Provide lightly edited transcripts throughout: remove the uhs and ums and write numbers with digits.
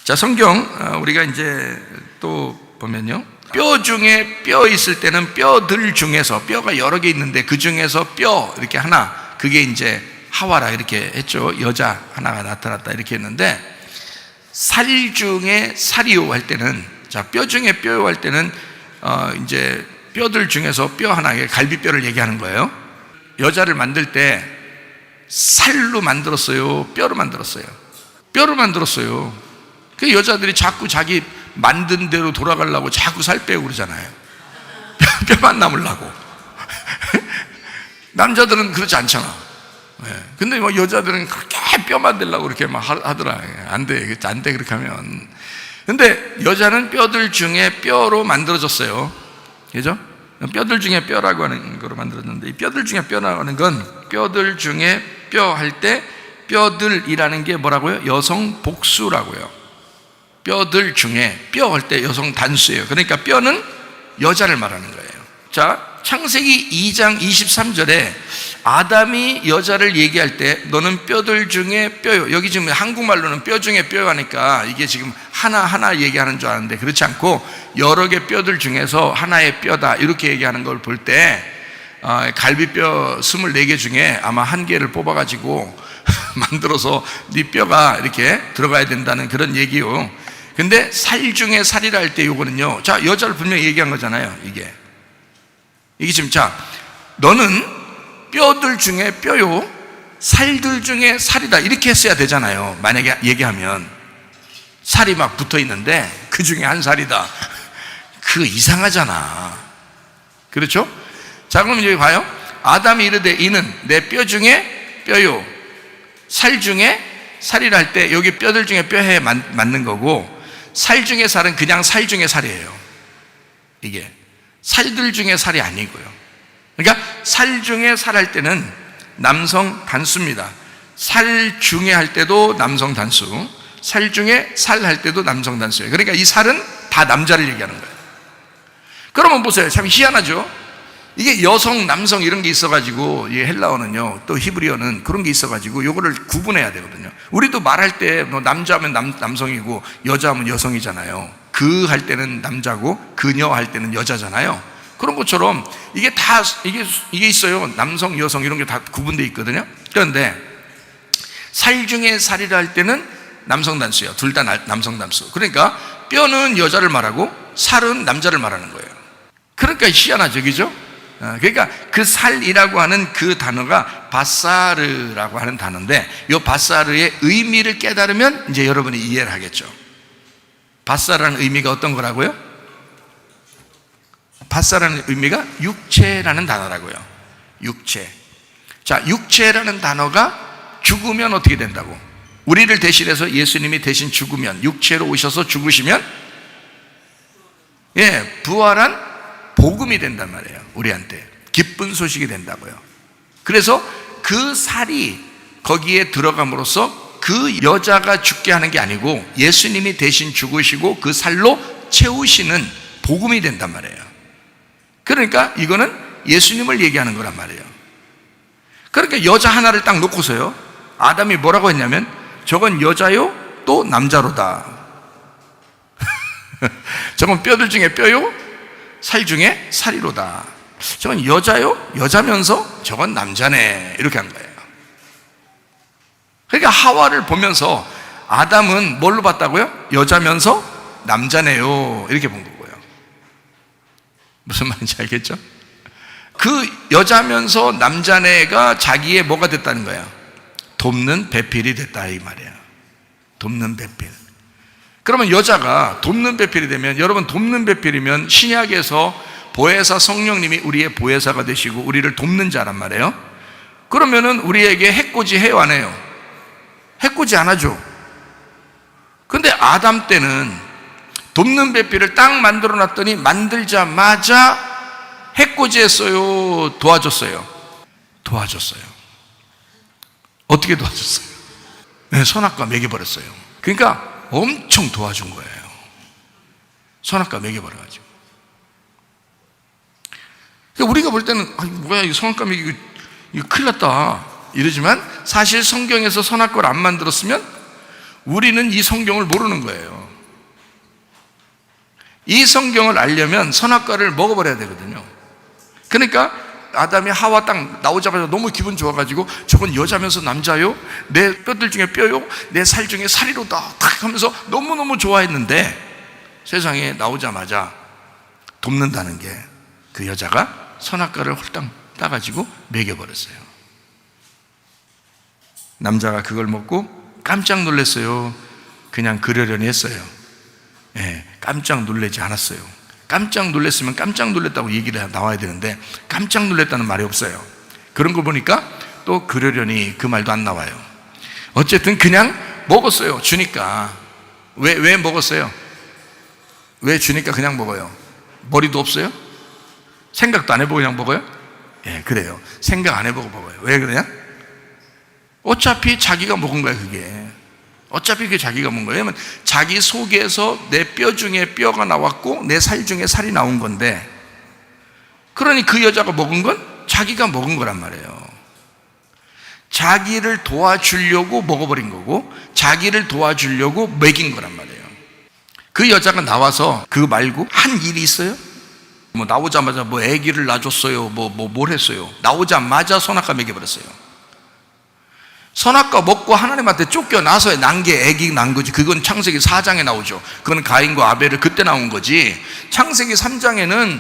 자, 성경 우리가 이제 또 보면요, 뼈 중에 뼈 있을 때는 뼈들 중에서, 뼈가 여러 개 있는데 그 중에서 뼈 이렇게 하나, 그게 이제 하와라 이렇게 했죠. 여자 하나가 나타났다 이렇게 했는데, 살 중에 살이요 할 때는, 자, 뼈 중에 뼈요 할 때는 이제 뼈들 중에서 뼈 하나에 갈비뼈를 얘기하는 거예요. 여자를 만들 때 살로 만들었어요, 뼈로 만들었어요? 뼈로 만들었어요. 그 여자들이 자꾸 자기 만든 대로 돌아가려고 자꾸 살 빼고 그러잖아요. 뼈만 남으려고. 남자들은 그렇지 않잖아. 근데 뭐 여자들은 그렇게 뼈 만들려고 그렇게 막 하더라. 안 돼, 그렇게 하면. 근데 여자는 뼈들 중에 뼈로 만들어졌어요. 그죠? 뼈들 중에 뼈라고 하는 거로 만들었는데, 이 뼈들 중에 뼈라고 하는 건, 뼈들 중에 뼈 할 때 뼈들이라는 게 뭐라고요? 여성 복수라고요. 뼈들 중에 뼈 할 때 여성 단수예요. 그러니까 뼈는 여자를 말하는 거예요. 자, 창세기 2장 23절에 아담이 여자를 얘기할 때 너는 뼈들 중에 뼈요, 여기 지금 한국말로는 뼈 중에 뼈요 하니까 이게 지금 하나 얘기하는 줄 아는데, 그렇지 않고 여러 개 뼈들 중에서 하나의 뼈다 이렇게 얘기하는 걸 볼 때, 갈비뼈 24개 중에 아마 한 개를 뽑아가지고 만들어서 네 뼈가 이렇게 들어가야 된다는 그런 얘기요. 근데 살 중에 살이라 할 때 요거는요, 자, 여자를 분명히 얘기한 거잖아요. 이게 지금, 자, 너는 뼈들 중에 뼈요, 살들 중에 살이다 이렇게 했어야 되잖아요. 만약에 얘기하면 살이 막 붙어 있는데 그 중에 한 살이다, 그거 이상하잖아. 그렇죠? 자, 그럼 여기 봐요. 아담이 이르되 이는 내 뼈 중에 뼈요, 살 중에 살이라 할 때 여기 뼈들 중에 뼈에 맞는 거고, 살 중에 살은 그냥 살 중에 살이에요. 이게 살들 중에 살이 아니고요. 그러니까 살 중에 살 할 때는 남성 단수입니다. 살 중에 할 때도 남성 단수, 살 중에 살 할 때도 남성 단수예요. 그러니까 이 살은 다 남자를 얘기하는 거예요. 그러면 보세요, 참 희한하죠? 이게 여성, 남성 이런 게 있어가지고, 이 헬라어는요, 또 히브리어는 그런 게 있어가지고 요거를 구분해야 되거든요. 우리도 말할 때 뭐 남자하면 남성이고 여자하면 여성이잖아요. 그 할 때는 남자고 그녀 할 때는 여자잖아요. 그런 것처럼 이게 다 이게 있어요. 남성, 여성 이런 게 다 구분되어 있거든요. 그런데 살 중에 살이라 할 때는 남성 단수예요. 둘 다 남성 단수. 그러니까 뼈는 여자를 말하고 살은 남자를 말하는 거예요. 그러니까 희한하죠, 그죠? 그러니까 그 살이라고 하는 그 단어가 바사르라고 하는 단어인데, 이 바사르의 의미를 깨달으면 이제 여러분이 이해를 하겠죠. 바사르라는 의미가 어떤 거라고요? 바사르라는 의미가 육체라는 단어라고요. 육체. 자, 육체라는 단어가 죽으면 어떻게 된다고? 우리를 대신해서 예수님이 대신 죽으면, 육체로 오셔서 죽으시면, 부활한 복음이 된단 말이에요. 우리한테 기쁜 소식이 된다고요. 그래서 그 살이 거기에 들어감으로써 그 여자가 죽게 하는 게 아니고 예수님이 대신 죽으시고 그 살로 채우시는 복음이 된단 말이에요. 그러니까 이거는 예수님을 얘기하는 거란 말이에요. 그러니까 여자 하나를 딱 놓고서요, 아담이 뭐라고 했냐면, 저건 여자요 또 남자로다. 저건 뼈들 중에 뼈요, 살 중에 살이로다. 저건 여자요, 여자면서 저건 남자네, 이렇게 한 거예요. 그러니까 하와를 보면서 아담은 뭘로 봤다고요? 여자면서 남자네요, 이렇게 본 거고요. 무슨 말인지 알겠죠? 그 여자면서 남자네가 자기의 뭐가 됐다는 거예요? 돕는 배필이 됐다, 이 말이에요. 돕는 배필. 그러면 여자가 돕는 배필이 되면, 여러분 돕는 배필이면 신약에서 보혜사 성령님이 우리의 보혜사가 되시고 우리를 돕는 자란 말이에요. 그러면은 우리에게 해코지 해요, 안 해요? 해코지 안 하죠. 근데 아담 때는 돕는 배필을 딱 만들어 놨더니 만들자마자 해코지 했어요, 도와줬어요? 도와줬어요. 어떻게 도와줬어요? 선악과 먹여버렸어요. 그러니까 엄청 도와준 거예요. 선악과 먹여버려가지고. 그러니까 우리가 볼 때는 뭐야, 이 선악과 먹이고 이거 큰일 났다 이러지만, 사실 성경에서 선악과를 안 만들었으면 우리는 이 성경을 모르는 거예요. 이 성경을 알려면 선악과를 먹어버려야 되거든요. 그러니까 아담이 하와 딱 나오자마자 너무 기분 좋아가지고 저건 여자면서 남자요? 내 뼈들 중에 뼈요? 내 살 중에 살이로다 탁 하면서 너무너무 좋아했는데 세상에 나오자마자 돕는다는 게 그 여자가 선악과를 홀딱 따가지고 먹여버렸어요. 남자가 그걸 먹고 깜짝 놀랐어요. 그냥 그러려니 했어요. 깜짝 놀라지 않았어요. 깜짝 놀랐으면 깜짝 놀랐다고 얘기를 나와야 되는데 깜짝 놀랐다는 말이 없어요. 그런 거 보니까 또 그러려니 그 말도 안 나와요. 어쨌든 그냥 먹었어요. 주니까. 왜 먹었어요? 왜 주니까 그냥 먹어요? 머리도 없어요? 생각도 안 해보고 그냥 먹어요? 그래요. 생각 안 해보고 먹어요. 왜 그러냐? 어차피 자기가 먹은 거야, 그게. 어차피 그게 자기가 먹은 거예요. 왜냐면 자기 속에서 내 뼈 중에 뼈가 나왔고 내 살 중에 살이 나온 건데, 그러니 그 여자가 먹은 건 자기가 먹은 거란 말이에요. 자기를 도와주려고 먹어버린 거고 자기를 도와주려고 먹인 거란 말이에요. 그 여자가 나와서 그거 말고 한 일이 있어요? 뭐 나오자마자 뭐 아기를 낳아줬어요, 뭘 했어요? 나오자마자 선악과 먹여버렸어요. 선악과 먹고 하나님한테 쫓겨나서 난 게 아기 난 거지. 그건 창세기 4장에 나오죠. 그건 가인과 아벨을 그때 나온 거지. 창세기 3장에는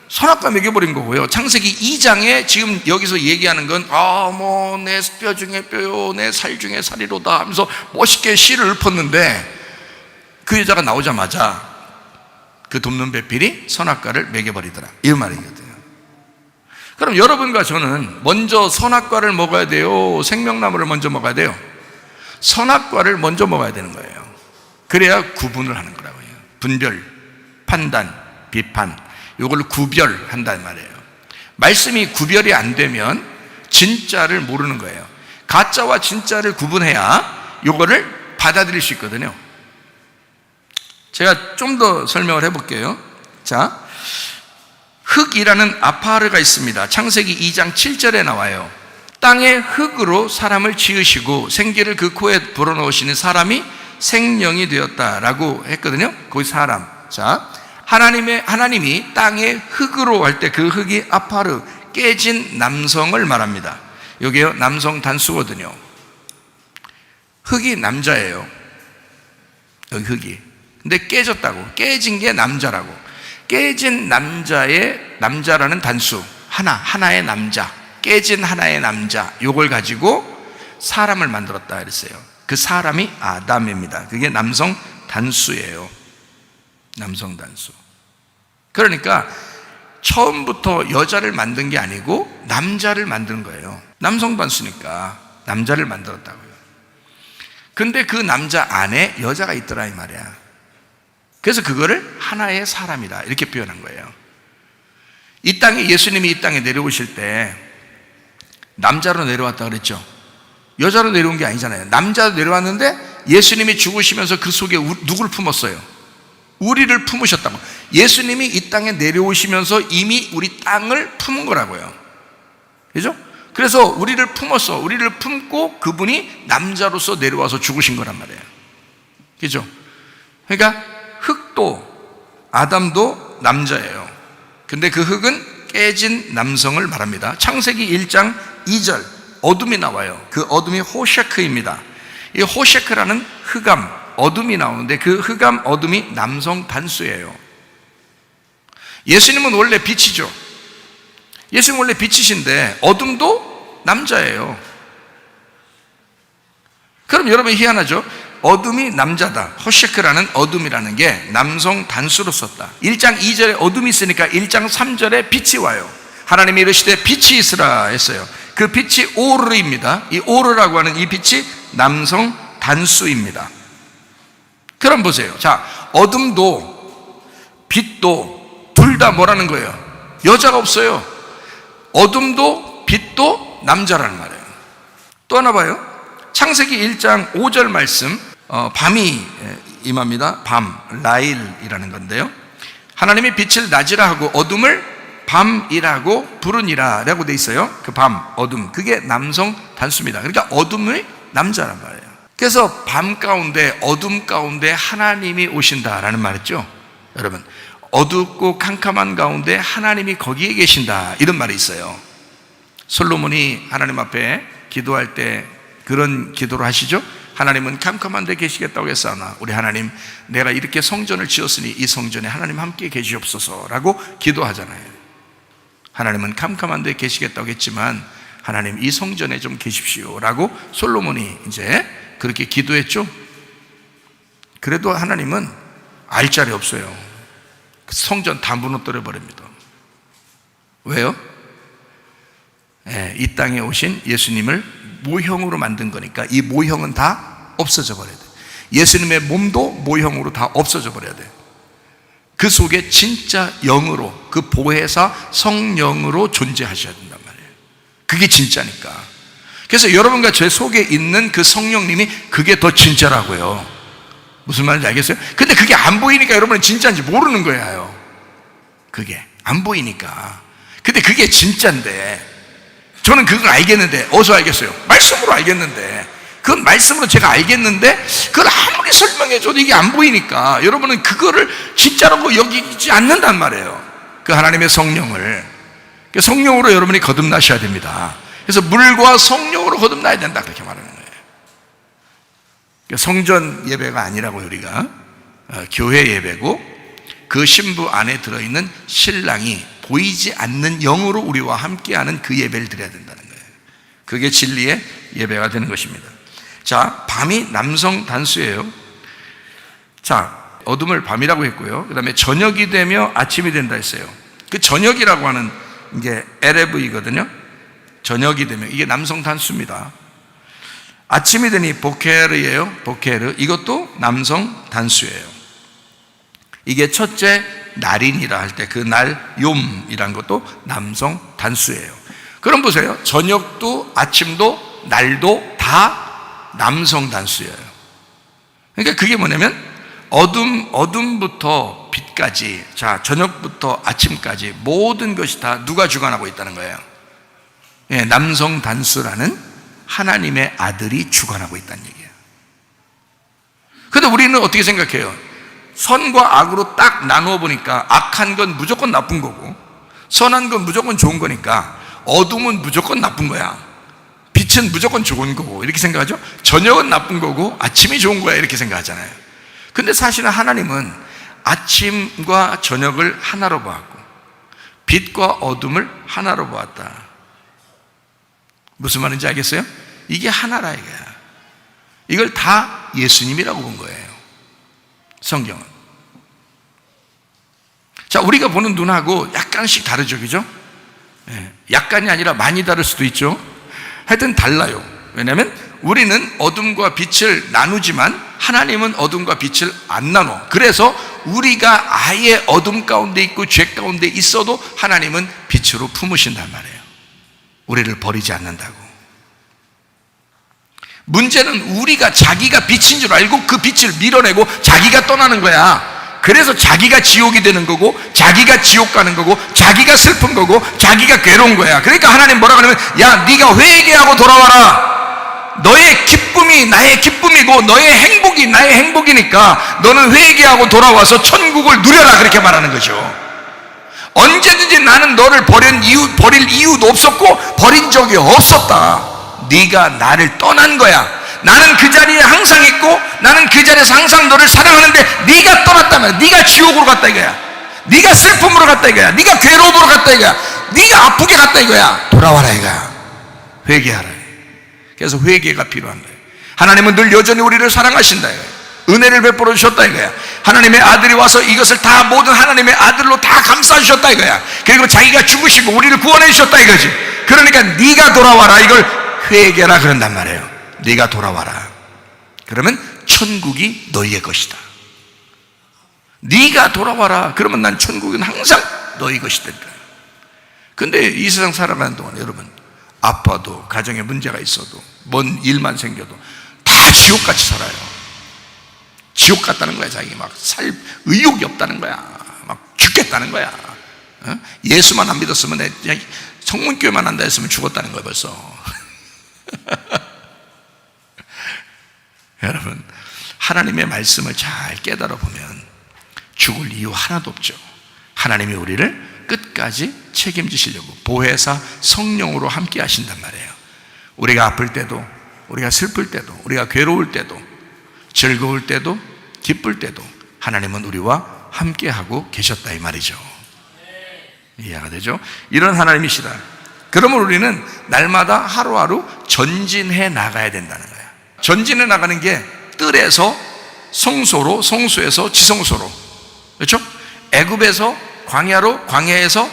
선악과 먹여버린 거고요. 창세기 2장에 지금 여기서 얘기하는 건 뭐 내 뼈 중에 뼈요 내 살 중에 살이로다 하면서 멋있게 시를 읊었는데 그 여자가 나오자마자 그 돕는 배필이 선악과를 먹여버리더라, 이 말이거든요. 그럼 여러분과 저는 먼저 선악과를 먹어야 돼요? 생명나무를 먼저 먹어야 돼요? 선악과를 먼저 먹어야 되는 거예요. 그래야 구분을 하는 거라고요. 분별, 판단, 비판, 이걸 구별한단 말이에요. 말씀이 구별이 안 되면 진짜를 모르는 거예요. 가짜와 진짜를 구분해야 이거를 받아들일 수 있거든요. 제가 좀 더 설명을 해볼게요. 자, 흙이라는 아파르가 있습니다. 창세기 2장 7절에 나와요. 땅의 흙으로 사람을 지으시고 생기를 그 코에 불어넣으시는 사람이 생명이 되었다라고 했거든요. 거기 사람. 자, 하나님이 땅의 흙으로 할 때 그 흙이 아파르, 깨진 남성을 말합니다. 여기요, 남성 단수거든요. 흙이 남자예요. 여기 흙이. 근데 깨졌다고. 깨진 게 남자라고. 깨진 남자라는 단수, 하나의 남자, 깨진 하나의 남자, 요걸 가지고 사람을 만들었다 그랬어요. 그 사람이 아담입니다. 그게 남성 단수예요. 남성 단수. 그러니까 처음부터 여자를 만든 게 아니고 남자를 만든 거예요. 남성 단수니까 남자를 만들었다고요. 근데 그 남자 안에 여자가 있더라 이 말이야. 그래서 그거를 하나의 사람이다 이렇게 표현한 거예요. 이 땅에 예수님이 이 땅에 내려오실 때 남자로 내려왔다 그랬죠. 여자로 내려온 게 아니잖아요. 남자로 내려왔는데 예수님이 죽으시면서 그 속에 누구를 품었어요? 우리를 품으셨다고. 예수님이 이 땅에 내려오시면서 이미 우리 땅을 품은 거라고요. 그죠? 그래서 우리를 품었어. 우리를 품고 그분이 남자로서 내려와서 죽으신 거란 말이에요. 그죠? 그러니까 흙도 아담도 남자예요. 근데 그 흙은 깨진 남성을 말합니다. 창세기 1장 2절 어둠이 나와요. 그 어둠이 호셰크입니다. 이 호셰크라는 흑암, 어둠이 나오는데 그 흑암, 어둠이 남성 단수예요. 예수님은 원래 빛이죠. 예수님은 원래 빛이신데 어둠도 남자예요. 그럼 여러분 희한하죠? 어둠이 남자다. 호셰크라는 어둠이라는 게 남성 단수로 썼다. 1장 2절에 어둠이 있으니까 1장 3절에 빛이 와요. 하나님이 이르시되 빛이 있으라 했어요. 그 빛이 오르입니다. 이 오르라고 하는 이 빛이 남성 단수입니다. 그럼 보세요. 자, 어둠도 빛도 둘 다 뭐라는 거예요? 여자가 없어요. 어둠도 빛도 남자라는 말이에요. 또 하나 봐요. 창세기 1장 5절 말씀, 밤이 임합니다. 밤, 라일이라는 건데요. 하나님이 빛을 낮이라 하고 어둠을 밤이라고 부르니라 라고 돼 있어요. 그 밤, 어둠, 그게 남성 단수입니다. 그러니까 어둠의 남자란 말이에요. 그래서 밤 가운데, 어둠 가운데 하나님이 오신다라는 말이죠. 여러분, 어둡고 캄캄한 가운데 하나님이 거기에 계신다, 이런 말이 있어요. 솔로몬이 하나님 앞에 기도할 때 그런 기도를 하시죠. 하나님은 캄캄한 데 계시겠다고 했사오나 우리 하나님, 내가 이렇게 성전을 지었으니 이 성전에 하나님 함께 계시옵소서라고 기도하잖아요. 하나님은 캄캄한 데 계시겠다고 했지만 하나님, 이 성전에 좀 계십시오라고 솔로몬이 이제 그렇게 기도했죠. 그래도 하나님은 알짜리 없어요. 성전 다 무너뜨려 버립니다. 왜요? 이 땅에 오신 예수님을 모형으로 만든 거니까 이 모형은 다 없어져 버려야 돼. 예수님의 몸도 모형으로 다 없어져 버려야 돼. 그 속에 진짜 영으로, 그 보혜사 성령으로 존재하셔야 된단 말이에요. 그게 진짜니까. 그래서 여러분과 제 속에 있는 그 성령님이, 그게 더 진짜라고요. 무슨 말인지 알겠어요? 근데 그게 안 보이니까 여러분은 진짜인지 모르는 거예요. 그게 안 보이니까. 근데 그게 진짜인데, 저는 그걸 알겠는데, 어디서 알겠어요? 말씀으로 알겠는데, 그건 말씀으로 제가 알겠는데, 그걸 아무리 설명해줘도 이게 안 보이니까 여러분은 그거를 진짜라고 여기지 않는단 말이에요. 그 하나님의 성령을. 성령으로 여러분이 거듭나셔야 됩니다. 그래서 물과 성령으로 거듭나야 된다, 그렇게 말하는 거예요. 성전 예배가 아니라고, 우리가 교회 예배고, 그 신부 안에 들어있는 신랑이 보이지 않는 영으로 우리와 함께하는 그 예배를 드려야 된다는 거예요. 그게 진리의 예배가 되는 것입니다. 자, 밤이 남성 단수예요. 자, 어둠을 밤이라고 했고요. 그 다음에 저녁이 되며 아침이 된다 했어요. 그 저녁이라고 하는 게 에레브이거든요. 저녁이 되면, 이게 남성 단수입니다. 아침이 되니 보케르예요. 보케르, 이것도 남성 단수예요. 이게 첫째 날인이라 할 때 그 날 욤이란 것도 남성 단수예요. 그럼 보세요. 저녁도 아침도 날도 다 남성 단수예요. 그러니까 그게 뭐냐면 어둠부터 빛까지, 자, 저녁부터 아침까지 모든 것이 다 누가 주관하고 있다는 거예요? 예, 남성 단수라는 하나님의 아들이 주관하고 있다는 얘기예요. 그런데 우리는 어떻게 생각해요? 선과 악으로 딱 나누어 보니까 악한 건 무조건 나쁜 거고 선한 건 무조건 좋은 거니까 어둠은 무조건 나쁜 거야, 빛은 무조건 좋은 거고, 이렇게 생각하죠. 저녁은 나쁜 거고 아침이 좋은 거야, 이렇게 생각하잖아요. 근데 사실은 하나님은 아침과 저녁을 하나로 보았고 빛과 어둠을 하나로 보았다. 무슨 말인지 알겠어요? 이게 하나라 이거야. 이걸 다 예수님이라고 본 거예요, 성경은. 자, 우리가 보는 눈하고 약간씩 다르죠, 그죠? 약간이 아니라 많이 다를 수도 있죠. 하여튼 달라요. 왜냐하면 우리는 어둠과 빛을 나누지만 하나님은 어둠과 빛을 안 나눠. 그래서 우리가 아예 어둠 가운데 있고 죄 가운데 있어도 하나님은 빛으로 품으신단 말이에요. 우리를 버리지 않는다고. 문제는 우리가 자기가 빛인 줄 알고 그 빛을 밀어내고 자기가 떠나는 거야. 그래서 자기가 지옥이 되는 거고 자기가 지옥 가는 거고 자기가 슬픈 거고 자기가 괴로운 거야. 그러니까 하나님 뭐라고 하냐면, 야, 네가 회개하고 돌아와라. 너의 기쁨이 나의 기쁨이고 너의 행복이 나의 행복이니까 너는 회개하고 돌아와서 천국을 누려라, 그렇게 말하는 거죠. 언제든지 나는 너를 버릴 이유도 없었고 버린 적이 없었다. 네가 나를 떠난 거야. 나는 그 자리에 항상 있고 나는 그 자리에서 항상 너를 사랑하는데 네가 떠났다면 네가 지옥으로 갔다 이거야. 네가 슬픔으로 갔다 이거야. 네가 괴로움으로 갔다 이거야. 네가 아프게 갔다 이거야. 돌아와라 이거야. 회개하라. 그래서 회개가 필요한 거예요. 하나님은 늘 여전히 우리를 사랑하신다 이거야. 은혜를 베풀어 주셨다 이거야. 하나님의 아들이 와서 이것을 다 모든 하나님의 아들로 다 감싸 주셨다 이거야. 그리고 자기가 죽으시고 우리를 구원해 주셨다 이거지. 그러니까 네가 돌아와라, 이걸 회개라 그런단 말이에요. 네가 돌아와라. 그러면 천국이 너희의 것이다. 네가 돌아와라. 그러면 난 천국은 항상 너희 것이 된다. 근데 이 세상 살아가는 동안 여러분, 아파도 가정에 문제가 있어도 뭔 일만 생겨도 다 지옥같이 살아요. 지옥 같다는 거야. 자기 막 살 의욕이 없다는 거야. 막 죽겠다는 거야. 예수만 안 믿었으면, 성문교회만 한다 했으면 죽었다는 거야 벌써. 여러분, 하나님의 말씀을 잘 깨달아 보면 죽을 이유 하나도 없죠. 하나님이 우리를 끝까지 책임지시려고 보혜사 성령으로 함께 하신단 말이에요. 우리가 아플 때도, 우리가 슬플 때도, 우리가 괴로울 때도, 즐거울 때도, 기쁠 때도 하나님은 우리와 함께하고 계셨다 이 말이죠. 이해가 되죠? 이런 하나님이시다. 그러면 우리는 날마다 하루하루 전진해 나가야 된다는 거예요. 전진해 나가는 게 뜰에서 성소로, 성소에서 지성소로, 그렇죠? 애굽에서 광야로, 광야에서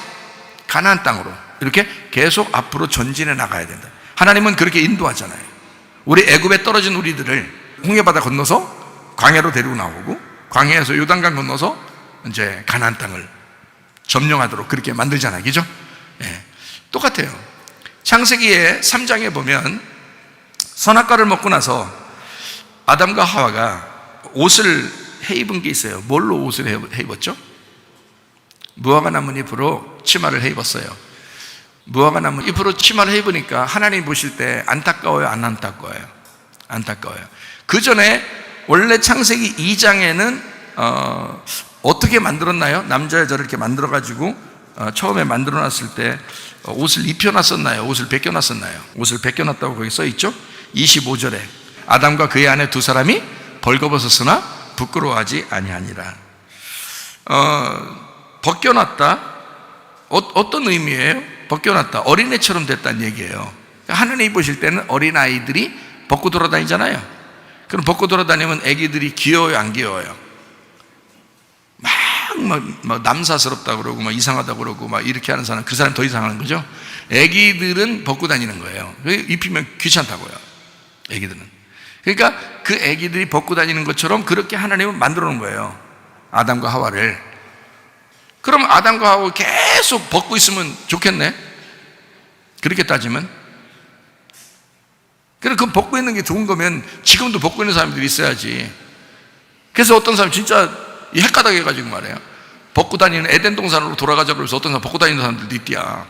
가나안 땅으로 이렇게 계속 앞으로 전진해 나가야 된다. 하나님은 그렇게 인도하잖아요. 우리 애굽에 떨어진 우리들을 홍해바다 건너서 광야로 데리고 나오고, 광야에서 요단강 건너서 이제 가나안 땅을 점령하도록 그렇게 만들잖아요. 그죠? 예. 똑같아요. 창세기의 3장에 보면 선악과를 먹고 나서 아담과 하와가 옷을 해 입은 게 있어요. 뭘로 옷을 해 입었죠? 무화과 나무 잎으로 치마를 해 입었어요. 무화과 나무 잎으로 치마를 해 입으니까 하나님 보실 때 안타까워요? 안 안타까워요? 안타까워요. 그 전에 원래 창세기 2장에는 어떻게 만들었나요? 남자 여자를 이렇게 만들어 가지고 처음에 만들어 놨을 때 옷을 입혀 놨었나요? 옷을 벗겨 놨었나요? 옷을 벗겨 놨다고 거기 써 있죠? 25절에 아담과 그의 아내 두 사람이 벌거벗었으나 부끄러워하지 아니하니라. 벗겨 놨다. 어떤 의미예요? 벗겨 놨다. 어린애처럼 됐다는 얘기예요. 하나님이 보실 때는 어린아이들이 벗고 돌아다니잖아요. 그럼 벗고 돌아다니면 애기들이 귀여워요, 안 귀여워요? 막 남사스럽다고 그러고 막 이상하다고 그러고 막 이렇게 하는 사람, 그 사람 더 이상한 거죠. 애기들은 벗고 다니는 거예요. 입히면 귀찮다고요, 애기들은. 그러니까 그 애기들이 벗고 다니는 것처럼 그렇게 하나님은 만들어 놓은 거예요, 아담과 하와를. 그럼 아담과 하와 계속 벗고 있으면 좋겠네, 그렇게 따지면. 그럼 그 벗고 있는 게 좋은 거면 지금도 벗고 있는 사람들이 있어야지. 그래서 어떤 사람 진짜 헷가닥 해가지고 말이에요, 벗고 다니는 에덴 동산으로 돌아가자고 해서 어떤 사람 벗고 다니는 사람들도 있대야.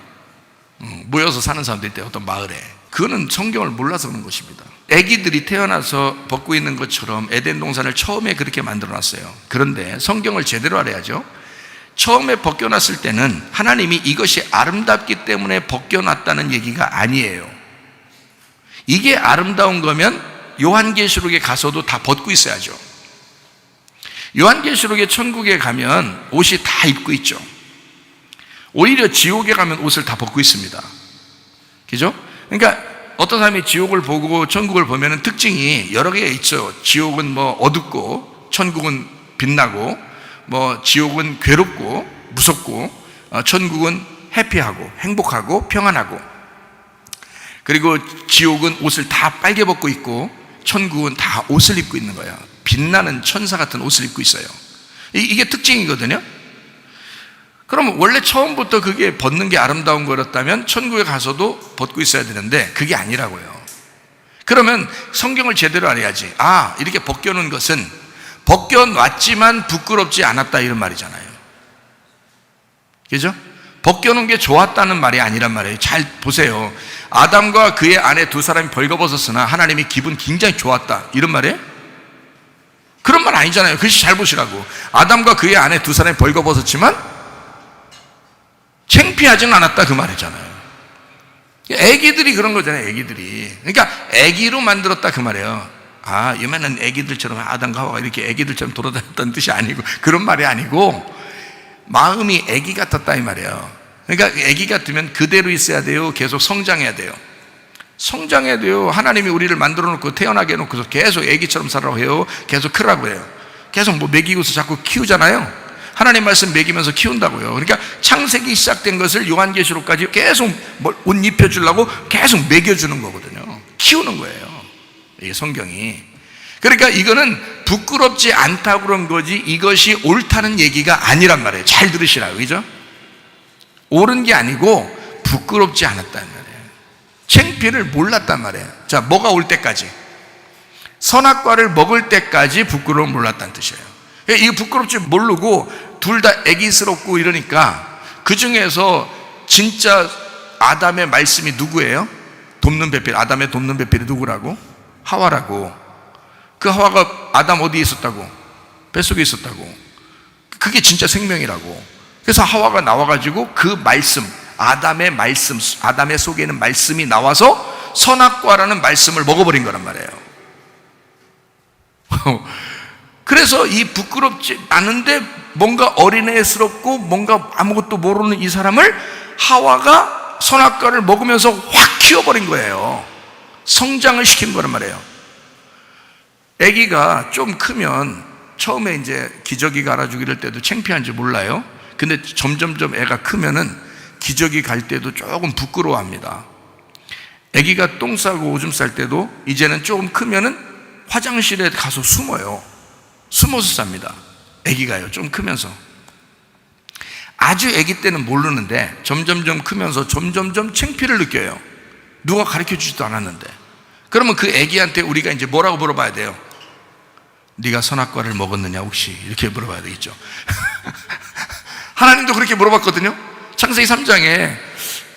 모여서 사는 사람도 있대요, 어떤 마을에. 그거는 성경을 몰라서 그런 것입니다. 애기들이 태어나서 벗고 있는 것처럼 에덴 동산을 처음에 그렇게 만들어 놨어요. 그런데 성경을 제대로 알아야죠. 처음에 벗겨놨을 때는 하나님이 이것이 아름답기 때문에 벗겨놨다는 얘기가 아니에요. 이게 아름다운 거면 요한계시록에 가서도 다 벗고 있어야죠. 요한계시록의 천국에 가면 옷이 다 입고 있죠. 오히려 지옥에 가면 옷을 다 벗고 있습니다. 그죠? 그러니까 어떤 사람이 지옥을 보고 천국을 보면 특징이 여러 개 있죠. 지옥은 뭐 어둡고, 천국은 빛나고, 뭐 지옥은 괴롭고 무섭고, 천국은 해피하고 행복하고 평안하고, 그리고 지옥은 옷을 다 빨개 벗고 있고 천국은 다 옷을 입고 있는 거예요. 빛나는 천사 같은 옷을 입고 있어요. 이게 특징이거든요. 그럼 원래 처음부터 그게 벗는 게 아름다운 거였다면 천국에 가서도 벗고 있어야 되는데 그게 아니라고요. 그러면 성경을 제대로 알아야지. 아, 이렇게 벗겨놓은 것은 벗겨놨지만 부끄럽지 않았다, 이런 말이잖아요. 그죠? 벗겨놓은 게 좋았다는 말이 아니란 말이에요. 잘 보세요. 아담과 그의 아내 두 사람이 벌거벗었으나 하나님이 기분 굉장히 좋았다, 이런 말이에요? 그런 말 아니잖아요. 글씨 잘 보시라고. 아담과 그의 아내 두 사람이 벌거벗었지만 창피하지는 않았다, 그 말이잖아요. 애기들이 그런 거잖아요, 애기들이. 그러니까 애기로 만들었다, 그 말이에요. 아, 요만한 애기들처럼 아담과 하와가 이렇게 애기들처럼 돌아다녔다는 뜻이 아니고, 그런 말이 아니고 마음이 애기 같았다, 이 말이에요. 그러니까 애기 같으면 그대로 있어야 돼요? 계속 성장해야 돼요? 성장해야 돼요. 하나님이 우리를 만들어 놓고 태어나게 해놓고서 계속 애기처럼 살라고 해요? 계속 크라고 해요? 계속 뭐 먹이고서 자꾸 키우잖아요. 하나님 말씀 먹이면서 키운다고요. 그러니까 창세기 시작된 것을 요한계시록까지 계속 옷 입혀주려고 계속 먹여주는 거거든요. 키우는 거예요, 이게 성경이. 그러니까 이거는 부끄럽지 않다고 그런 거지 이것이 옳다는 얘기가 아니란 말이에요. 잘 들으시라고, 그죠? 옳은 게 아니고 부끄럽지 않았다는 말이에요. 창피를 몰랐단 말이에요. 자, 뭐가 올 때까지? 선악과를 먹을 때까지 부끄러움 몰랐다는 뜻이에요. 이거 부끄럽지 모르고 둘 다 애기스럽고 이러니까 그 중에서 진짜 아담의 말씀이 누구예요? 돕는 배필, 아담의 돕는 배필이 누구라고? 하와라고. 그 하와가 아담 어디에 있었다고? 뱃속에 있었다고. 그게 진짜 생명이라고. 그래서 하와가 나와가지고 그 말씀, 아담의 말씀, 아담의 속에 있는 말씀이 나와서 선악과라는 말씀을 먹어버린 거란 말이에요. 그래서 이 부끄럽지 않은데 뭔가 어린애스럽고 뭔가 아무것도 모르는 이 사람을 하와가 선악과를 먹으면서 확 키워버린 거예요. 성장을 시킨 거란 말이에요. 아기가 좀 크면 처음에 이제 기저귀 갈아주기 이럴 때도 창피한지 몰라요. 근데 점점점 애가 크면은 기저귀 갈 때도 조금 부끄러워합니다. 아기가 똥 싸고 오줌 쌀 때도 이제는 조금 크면은 화장실에 가서 숨어요. 숨어서 쌉니다. 아기가요, 좀 크면서. 아주 아기 때는 모르는데 점점점 크면서 점점점 창피를 느껴요. 누가 가르쳐 주지도 않았는데. 그러면 그 아기한테 우리가 이제 뭐라고 물어봐야 돼요? 네가 선악과를 먹었느냐 혹시? 이렇게 물어봐야 되겠죠. 하나님도 그렇게 물어봤거든요. 창세기 3장에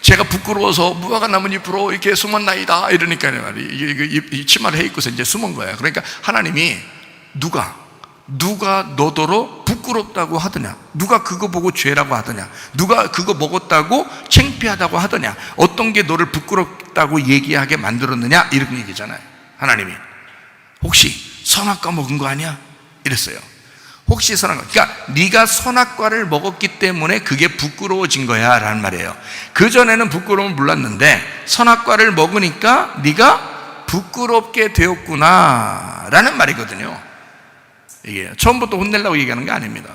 제가 부끄러워서 무화과 나뭇잎으로 이렇게 숨었나이다 이러니까요. 이 치마를 해 입고서 이제 숨은 거예요. 그러니까 하나님이 누가 너더러 부끄럽다고 하더냐? 누가 그거 보고 죄라고 하더냐? 누가 그거 먹었다고 창피하다고 하더냐? 어떤 게 너를 부끄럽다고 얘기하게 만들었느냐? 이런 얘기잖아요. 하나님이 혹시 선악과 먹은 거 아니야? 이랬어요. 혹시 선악과, 그러니까 네가 선악과를 먹었기 때문에 그게 부끄러워진 거야 라는 말이에요. 그전에는 부끄러움을 몰랐는데 선악과를 먹으니까 네가 부끄럽게 되었구나 라는 말이거든요. 이게 처음부터 혼내려고 얘기하는 게 아닙니다.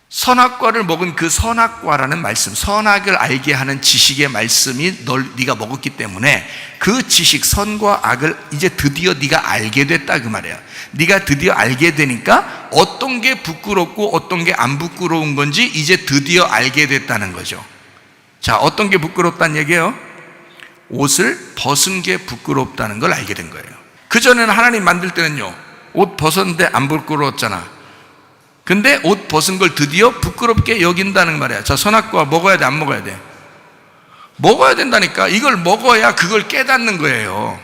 선악과를 먹은 그 선악과라는 말씀, 선악을 알게 하는 지식의 말씀이 네가 먹었기 때문에 그 지식, 선과 악을 이제 드디어 네가 알게 됐다 그 말이야. 네가 드디어 알게 되니까 어떤 게 부끄럽고 어떤 게 안 부끄러운 건지 이제 드디어 알게 됐다는 거죠. 자, 어떤 게 부끄럽다는 얘기예요? 옷을 벗은 게 부끄럽다는 걸 알게 된 거예요. 그전에는 하나님 만들 때는요, 옷 벗었는데 안 부끄러웠잖아. 근데 옷 벗은 걸 드디어 부끄럽게 여긴다는 말이야. 자, 선악과 먹어야 돼, 안 먹어야 돼? 먹어야 된다니까. 이걸 먹어야 그걸 깨닫는 거예요.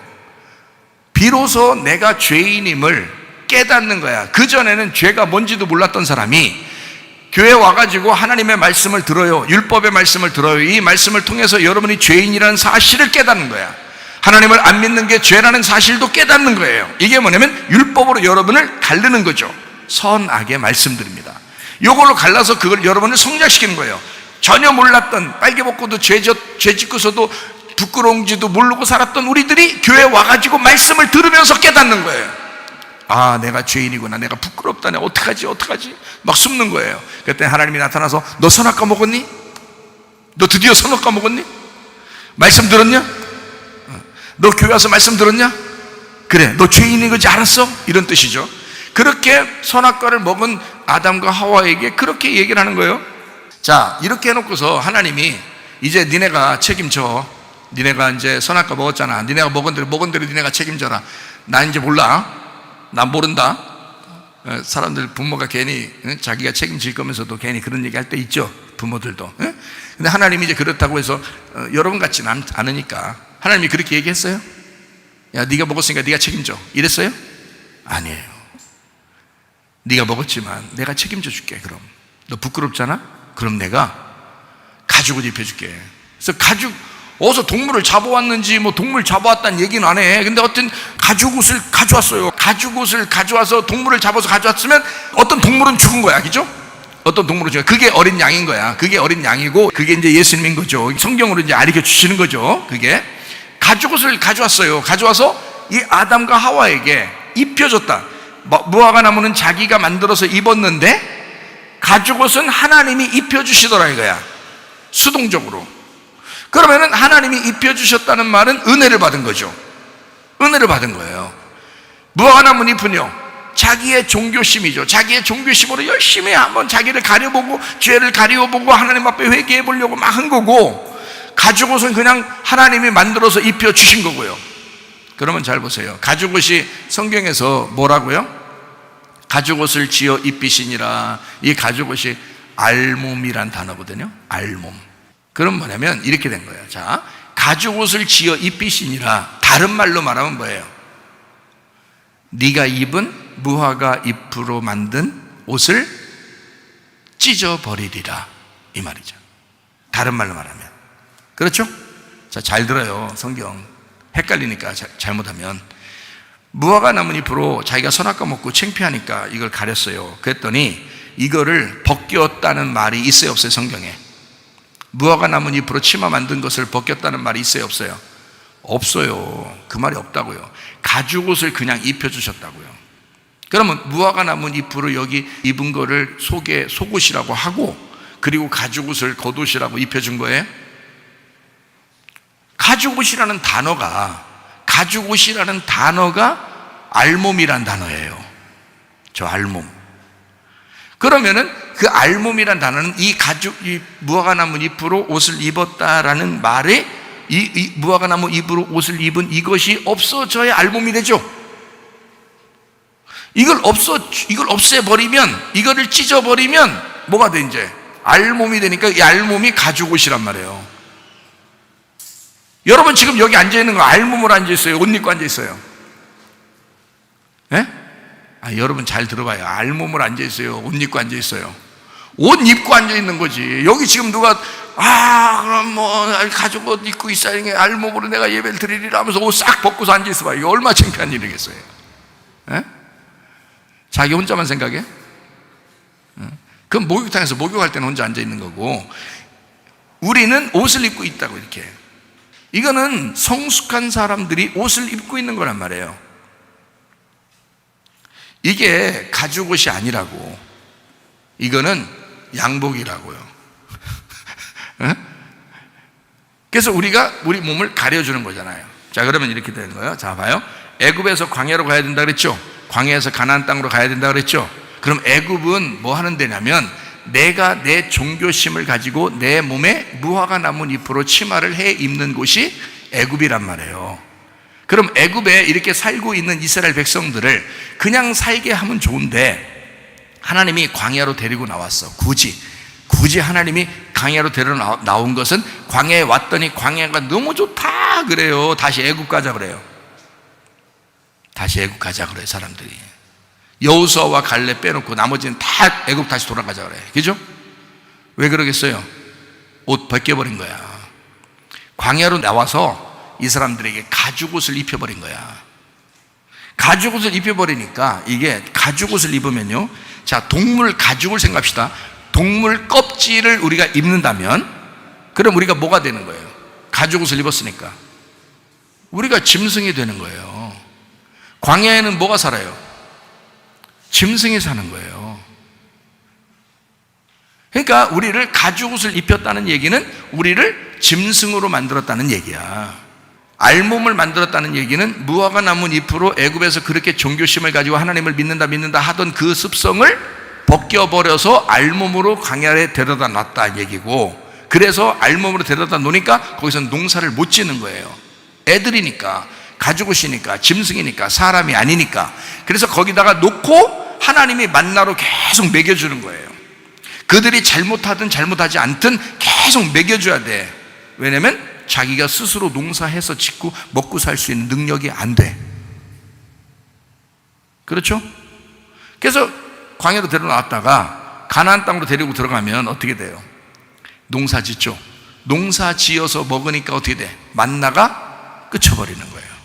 비로소 내가 죄인임을 깨닫는 거야. 그전에는 죄가 뭔지도 몰랐던 사람이 교회 와가지고 하나님의 말씀을 들어요. 율법의 말씀을 들어요. 이 말씀을 통해서 여러분이 죄인이라는 사실을 깨닫는 거야. 하나님을 안 믿는 게 죄라는 사실도 깨닫는 거예요. 이게 뭐냐면 율법으로 여러분을 가르는 거죠. 선악의 말씀들입니다. 이걸로 갈라서 그걸 여러분을 성장시키는 거예요. 전혀 몰랐던, 빨개 벗고도 죄 짓고서도 부끄러운지도 모르고 살았던 우리들이 교회 와가지고 말씀을 들으면서 깨닫는 거예요. 아, 내가 죄인이구나, 내가 부끄럽다, 내가 어떡하지 막 숨는 거예요. 그때 하나님이 나타나서 너 선악과 먹었니? 너 드디어 선악과 먹었니? 말씀 들었냐? 너 교회 와서 말씀 들었냐? 그래, 너 죄인인 거지 알았어? 이런 뜻이죠. 그렇게 선악과를 먹은 아담과 하와에게 그렇게 얘기를 하는 거예요. 자, 이렇게 해놓고서 하나님이 이제 니네가 책임져. 니네가 이제 선악과 먹었잖아. 니네가 먹은 대로 니네가 책임져라. 나 이제 몰라. 난 모른다. 사람들, 부모가 괜히 자기가 책임질 거면서도 괜히 그런 얘기 할 때 있죠. 부모들도. 근데 하나님이 이제 그렇다고 해서 여러분 같지는 않으니까 하나님이 그렇게 얘기했어요? 야, 네가 먹었으니까 네가 책임져. 이랬어요? 아니에요. 네가 먹었지만 내가 책임져 줄게. 그럼 너 부끄럽잖아? 그럼 내가 가죽을 입혀줄게. 그래서 가죽, 어디서 동물을 잡아왔는지 뭐 동물 잡아왔다는 얘기는 안 해. 근데 어떤 가죽옷을 가져왔어요. 가죽옷을 가져와서 동물을 잡아서 가져왔으면 어떤 동물은 죽은 거야, 그죠? 어떤 동물은 죽은 거야. 그게 어린 양인 거야. 그게 어린 양이고 그게 이제 예수님인 거죠. 성경으로 이제 알려 주시는 거죠. 그게 가죽옷을 가져왔어요. 가져와서 이 아담과 하와에게 입혀줬다. 무화과 나무는 자기가 만들어서 입었는데 가죽옷은 하나님이 입혀주시더라 이거야. 수동적으로. 그러면은 하나님이 입혀주셨다는 말은 은혜를 받은 거죠. 은혜를 받은 거예요. 무화과 나무 잎은요, 자기의 종교심이죠. 자기의 종교심으로 열심히 한번 자기를 가려보고 죄를 가려보고 하나님 앞에 회개해 보려고 막 한 거고, 가죽옷은 그냥 하나님이 만들어서 입혀주신 거고요. 그러면 잘 보세요. 가죽옷이 성경에서 뭐라고요? 가죽옷을 지어 입히시니라. 이 가죽옷이 알몸이란 단어거든요. 알몸. 그럼 뭐냐면 이렇게 된 거예요. 자, 가죽옷을 지어 입히시니라. 다른 말로 말하면 뭐예요? 네가 입은 무화과 잎으로 만든 옷을 찢어버리리라, 이 말이죠. 다른 말로 말하면, 그렇죠? 자, 잘 들어요. 성경 헷갈리니까 잘못하면. 무화과 나뭇잎으로 자기가 선악과 먹고 창피하니까 이걸 가렸어요. 그랬더니 이거를 벗겼다는 말이 있어요, 없어요? 성경에 무화과 나뭇잎으로 치마 만든 것을 벗겼다는 말이 있어요, 없어요? 없어요. 그 말이 없다고요. 가죽옷을 그냥 입혀주셨다고요. 그러면 무화과 나뭇잎으로 여기 입은 거를 속에 속옷이라고 하고, 그리고 가죽옷을 겉옷이라고 입혀준 거예요? 가죽옷이라는 단어가 알몸이란 단어예요. 저 알몸. 그러면은 그 알몸이란 단어는 이 무화과 나무 잎으로 옷을 입었다라는 말에 이 무화과 나무 잎으로 옷을 입은 이것이 없어져야 알몸이 되죠. 이걸 없애버리면, 이거를 찢어버리면 뭐가 돼? 이제 알몸이 되니까 이 알몸이 가죽옷이란 말이에요. 여러분 지금 여기 앉아있는 거 알몸으로 앉아있어요? 옷 입고 앉아있어요? 예? 여러분 잘 들어봐요. 알몸으로 앉아있어요? 옷 입고 앉아있어요? 옷 입고 앉아있는 거지. 여기 지금 누가 그럼 뭐 가죽옷 입고 있어야 알몸으로 내가 예배를 드리리라 하면서 옷 싹 벗고서 앉아있어 봐요. 이거 얼마나 창피한 일이겠어요? 예? 자기 혼자만 생각해? 그럼 목욕탕에서 목욕할 때는 혼자 앉아있는 거고, 우리는 옷을 입고 있다고. 이렇게 이거는 성숙한 사람들이 옷을 입고 있는 거란 말이에요. 이게 가죽옷이 아니라고. 이거는 양복이라고요. 그래서 우리가 우리 몸을 가려주는 거잖아요. 자, 그러면 이렇게 되는 거예요. 자, 봐요. 애굽에서 광야로 가야 된다 그랬죠? 광야에서 가나안 땅으로 가야 된다 그랬죠? 그럼 애굽은 뭐 하는 데냐면, 내가 내 종교심을 가지고 내 몸에 무화과 나뭇잎으로 치마를 해 입는 곳이 애굽이란 말이에요. 그럼 애굽에 이렇게 살고 있는 이스라엘 백성들을 그냥 살게 하면 좋은데, 하나님이 광야로 데리고 나왔어. 굳이 하나님이 광야로 데리고 나온 것은, 광야에 왔더니 광야가 너무 좋다 그래요. 다시 애굽 가자 그래요. 다시 애굽 가자 그래요, 사람들이. 여호수아와 갈렙 빼놓고 나머지는 다 애굽 다시 돌아가자 그래. 그죠? 왜 그러겠어요? 옷 벗겨버린 거야. 광야로 나와서 이 사람들에게 가죽옷을 입혀버린 거야. 가죽옷을 입혀버리니까, 이게 가죽옷을 입으면요, 자, 동물 가죽을 생각합시다. 동물 껍질을 우리가 입는다면, 그럼 우리가 뭐가 되는 거예요? 가죽옷을 입었으니까 우리가 짐승이 되는 거예요. 광야에는 뭐가 살아요? 짐승이 사는 거예요. 그러니까 우리를 가죽옷을 입혔다는 얘기는 우리를 짐승으로 만들었다는 얘기야. 알몸을 만들었다는 얘기는 무화과 나무 잎으로 애굽에서 그렇게 종교심을 가지고 하나님을 믿는다 하던 그 습성을 벗겨버려서 알몸으로 광야에 데려다 놨다 얘기고, 그래서 알몸으로 데려다 놓으니까 거기서 농사를 못 짓는 거예요. 애들이니까, 가죽옷이니까, 짐승이니까, 사람이 아니니까. 그래서 거기다가 놓고 하나님이 만나로 계속 먹여주는 거예요. 그들이 잘못하든 잘못하지 않든 계속 먹여줘야 돼. 왜냐면 자기가 스스로 농사해서 짓고 먹고 살 수 있는 능력이 안 돼. 그렇죠? 그래서 광야로 데려놨다가 가나안 땅으로 데리고 들어가면 어떻게 돼요? 농사 짓죠. 농사 지어서 먹으니까 어떻게 돼? 만나가 끝쳐버리는 거예요.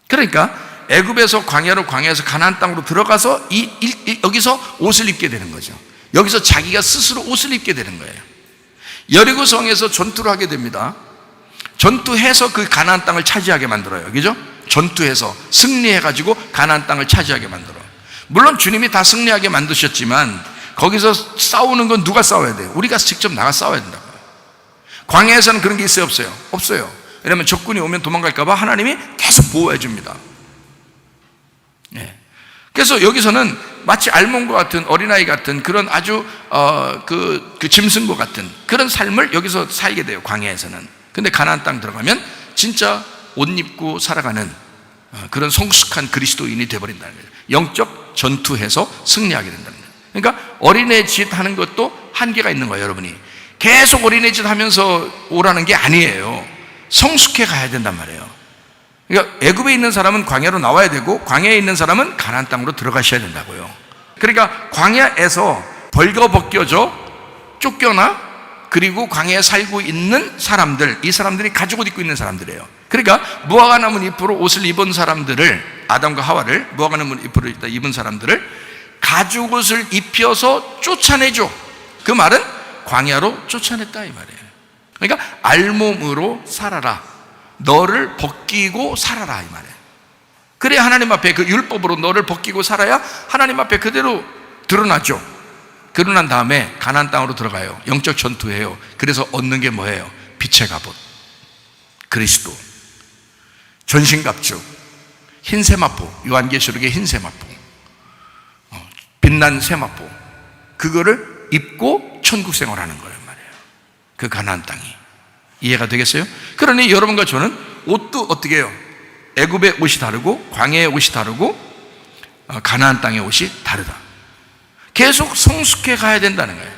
그러니까 애굽에서 광야에서 가나안 땅으로 들어가서 여기서 옷을 입게 되는 거죠. 여기서 자기가 스스로 옷을 입게 되는 거예요. 여리고성에서 전투를 하게 됩니다. 전투해서 그 가나안 땅을 차지하게 만들어요. 그죠? 전투해서 승리해가지고 가나안 땅을 차지하게 만들어요. 물론 주님이 다 승리하게 만드셨지만 거기서 싸우는 건 누가 싸워야 돼요? 우리가 직접 나가 싸워야 된다고요. 광야에서는 그런 게 있어요, 없어요? 없어요. 왜냐하면 적군이 오면 도망갈까 봐 하나님이 계속 보호해 줍니다. 예. 그래서 여기서는 마치 알몸과 같은, 어린아이 같은 그런 아주 그 짐승과 같은 그런 삶을 여기서 살게 돼요, 광야에서는. 근데 가나안 땅 들어가면 진짜 옷 입고 살아가는 그런 성숙한 그리스도인이 되어버린다는 거예요. 영적 전투해서 승리하게 된다는 거예요. 그러니까 어린애 짓 하는 것도 한계가 있는 거예요, 여러분이. 계속 어린애 짓 하면서 오라는 게 아니에요. 성숙해 가야 된단 말이에요. 그러니까 애굽에 있는 사람은 광야로 나와야 되고 광야에 있는 사람은 가나안 땅으로 들어가셔야 된다고요. 그러니까 광야에서 벌거벗겨져 쫓겨나 그리고 광야에 살고 있는 사람들, 이 사람들이 가죽옷 입고 있는 사람들이에요. 그러니까 무화과 나무 잎으로 옷을 입은 사람들을, 아담과 하와를 무화과 나무 잎으로 입은 사람들을 가죽옷을 입혀서 쫓아내죠. 그 말은 광야로 쫓아냈다 이 말이에요. 그러니까 알몸으로 살아라, 너를 벗기고 살아라 이 말이에요. 그래야 하나님 앞에 그 율법으로 너를 벗기고 살아야 하나님 앞에 그대로 드러나죠. 드러난 다음에 가나안 땅으로 들어가요. 영적 전투해요. 그래서 얻는 게 뭐예요? 빛의 갑옷, 그리스도, 전신갑주, 흰 세마포, 요한계시록의 흰 세마포, 빛난 세마포, 그거를 입고 천국 생활하는 거란 말이에요. 그 가나안 땅이. 이해가 되겠어요? 그러니 여러분과 저는 옷도 어떻게 해요? 애굽의 옷이 다르고 광야의 옷이 다르고 가나안 땅의 옷이 다르다. 계속 성숙해 가야 된다는 거예요.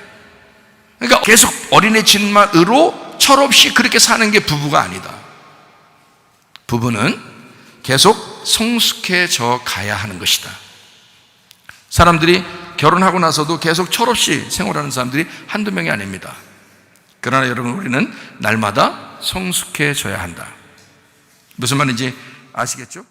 그러니까 계속 어린애 짓만으로 철없이 그렇게 사는 게 부부가 아니다. 부부는 계속 성숙해져 가야 하는 것이다. 사람들이 결혼하고 나서도 계속 철없이 생활하는 사람들이 한두 명이 아닙니다. 그러나 여러분, 우리는 날마다 성숙해져야 한다. 무슨 말인지 아시겠죠?